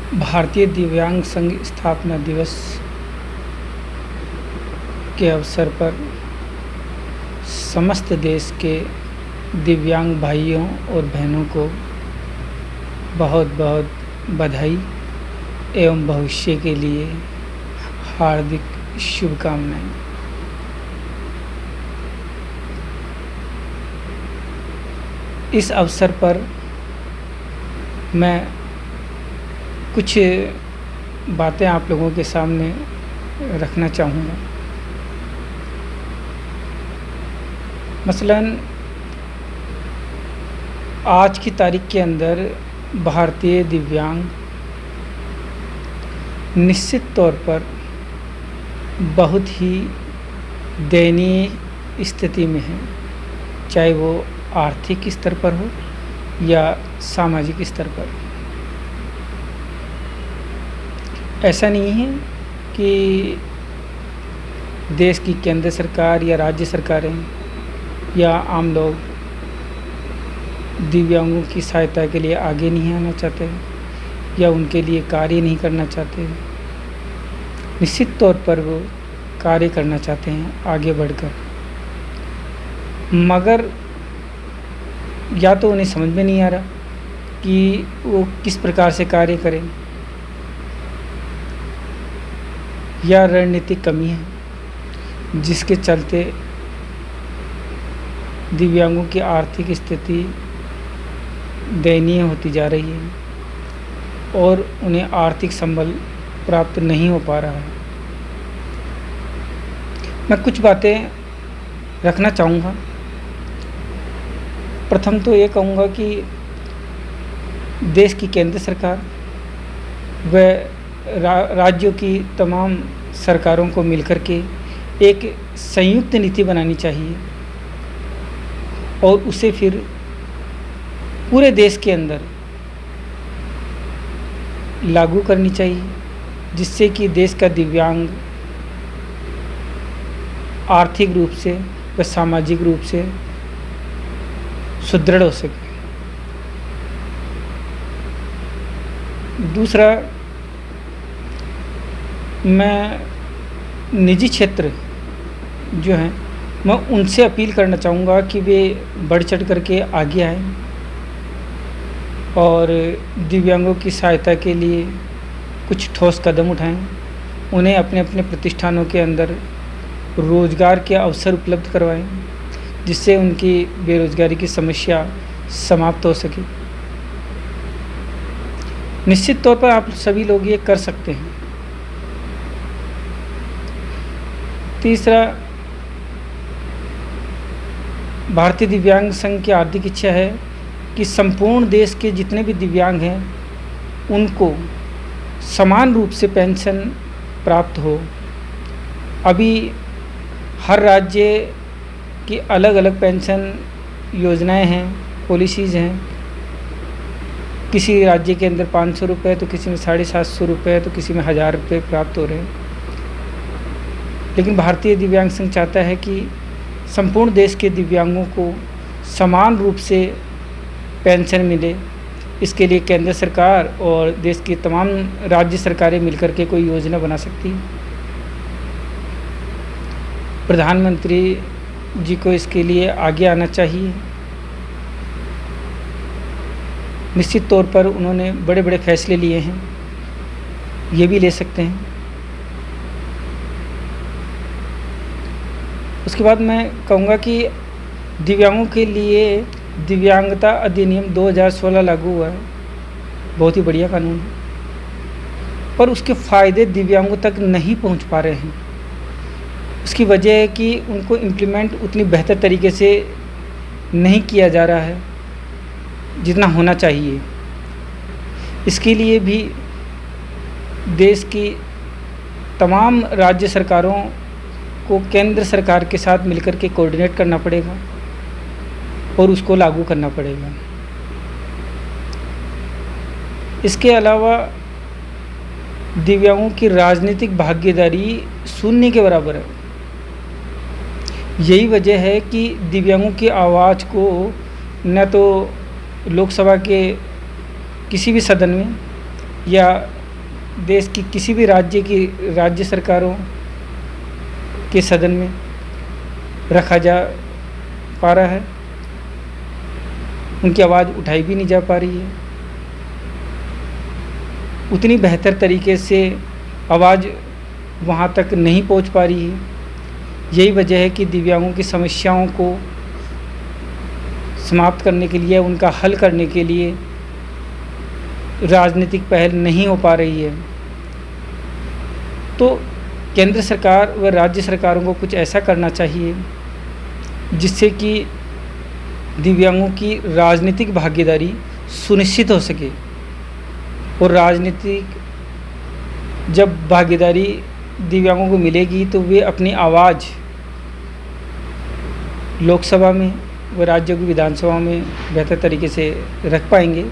भारतीय दिव्यांग संघ स्थापना दिवस के अवसर पर समस्त देश के दिव्यांग भाइयों और बहनों को बहुत बहुत बधाई एवं भविष्य के लिए हार्दिक शुभकामनाएं। इस अवसर पर मैं कुछ बातें आप लोगों के सामने रखना चाहूँगा। मसलन आज की तारीख के अंदर भारतीय दिव्यांग निश्चित तौर पर बहुत ही दयनीय स्थिति में है, चाहे वो आर्थिक स्तर पर हो या सामाजिक स्तर पर। ऐसा नहीं है कि देश की केंद्र सरकार या राज्य सरकारें या आम लोग दिव्यांगों की सहायता के लिए आगे नहीं आना चाहते या उनके लिए कार्य नहीं करना चाहते। निश्चित तौर पर वो कार्य करना चाहते हैं आगे बढ़कर, मगर या तो उन्हें समझ में नहीं आ रहा कि वो किस प्रकार से कार्य करें, या रणनीतिक कमी है जिसके चलते दिव्यांगों की आर्थिक स्थिति दयनीय होती जा रही है और उन्हें आर्थिक संबल प्राप्त नहीं हो पा रहा है। मैं कुछ बातें रखना चाहूँगा। प्रथम तो ये कहूँगा कि देश की केंद्र सरकार व राज्यों की तमाम सरकारों को मिलकर के एक संयुक्त नीति बनानी चाहिए और उसे फिर पूरे देश के अंदर लागू करनी चाहिए, जिससे कि देश का दिव्यांग आर्थिक रूप से व सामाजिक रूप से सुदृढ़ हो सके। दूसरा, मैं निजी क्षेत्र जो हैं मैं उनसे अपील करना चाहूँगा कि वे बढ़ चढ़ करके आगे आएं और दिव्यांगों की सहायता के लिए कुछ ठोस कदम उठाएं। उन्हें अपने अपने प्रतिष्ठानों के अंदर रोज़गार के अवसर उपलब्ध करवाएं, जिससे उनकी बेरोज़गारी की समस्या समाप्त हो सके। निश्चित तौर पर आप सभी लोग ये कर सकते हैं। तीसरा, भारतीय दिव्यांग संघ की हार्दिक इच्छा है कि संपूर्ण देश के जितने भी दिव्यांग हैं उनको समान रूप से पेंशन प्राप्त हो। अभी हर राज्य की अलग अलग पेंशन योजनाएं हैं, पॉलिसीज़ हैं। किसी राज्य के अंदर 500 रुपये तो किसी में 750 रुपये तो किसी में 1000 रुपये प्राप्त हो रहे हैं। लेकिन भारतीय दिव्यांग संघ चाहता है कि संपूर्ण देश के दिव्यांगों को समान रूप से पेंशन मिले। इसके लिए केंद्र सरकार और देश की तमाम राज्य सरकारें मिलकर के कोई योजना बना सकती है। प्रधानमंत्री जी को इसके लिए आगे आना चाहिए। निश्चित तौर पर उन्होंने बड़े बड़े फैसले लिए हैं, ये भी ले सकते हैं। उसके बाद मैं कहूँगा कि दिव्यांगों के लिए दिव्यांगता अधिनियम 2016 लागू हुआ है। बहुत ही बढ़िया कानून है, पर उसके फ़ायदे दिव्यांगों तक नहीं पहुँच पा रहे हैं। उसकी वजह है कि उनको इम्प्लीमेंट उतनी बेहतर तरीके से नहीं किया जा रहा है जितना होना चाहिए। इसके लिए भी देश की तमाम राज्य सरकारों को केंद्र सरकार के साथ मिलकर के कोऑर्डिनेट करना पड़ेगा और उसको लागू करना पड़ेगा। इसके अलावा दिव्यांगों की राजनीतिक भागीदारी शून्य के बराबर है। यही वजह है कि दिव्यांगों की आवाज़ को न तो लोकसभा के किसी भी सदन में या देश की किसी भी राज्य सरकारों के सदन में रखा जा पा रहा है, उनकी आवाज़ उठाई भी नहीं जा पा रही है। उतनी बेहतर तरीके से आवाज़ वहाँ तक नहीं पहुँच पा रही है। यही वजह है कि दिव्यांगों की समस्याओं को समाप्त करने के लिए, उनका हल करने के लिए राजनीतिक पहल नहीं हो पा रही है। तो केंद्र सरकार व राज्य सरकारों को कुछ ऐसा करना चाहिए जिससे कि दिव्यांगों की राजनीतिक भागीदारी सुनिश्चित हो सके। और राजनीतिक जब भागीदारी दिव्यांगों को मिलेगी तो वे अपनी आवाज़ लोकसभा में व राज्यों की विधानसभा में बेहतर तरीके से रख पाएंगे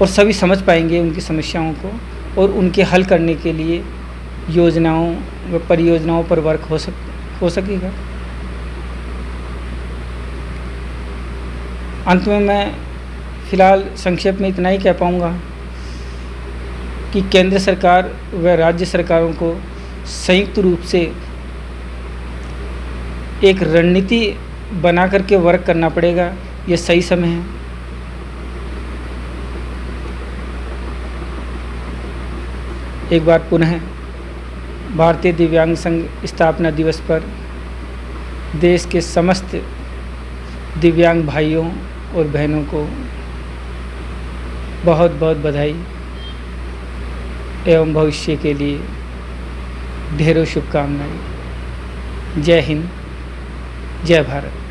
और सभी समझ पाएंगे उनकी समस्याओं को, और उनके हल करने के लिए योजनाओं व परियोजनाओं पर वर्क हो सकेगा। अंत में मैं फ़िलहाल संक्षेप में इतना ही कह पाऊँगा कि केंद्र सरकार व राज्य सरकारों को संयुक्त रूप से एक रणनीति बना करके वर्क करना पड़ेगा। ये सही समय है। एक बार पुनः भारतीय दिव्यांग संघ स्थापना दिवस पर देश के समस्त दिव्यांग भाइयों और बहनों को बहुत बहुत बधाई एवं भविष्य के लिए ढेरों शुभकामनाएं। जय हिंद, जय भारत।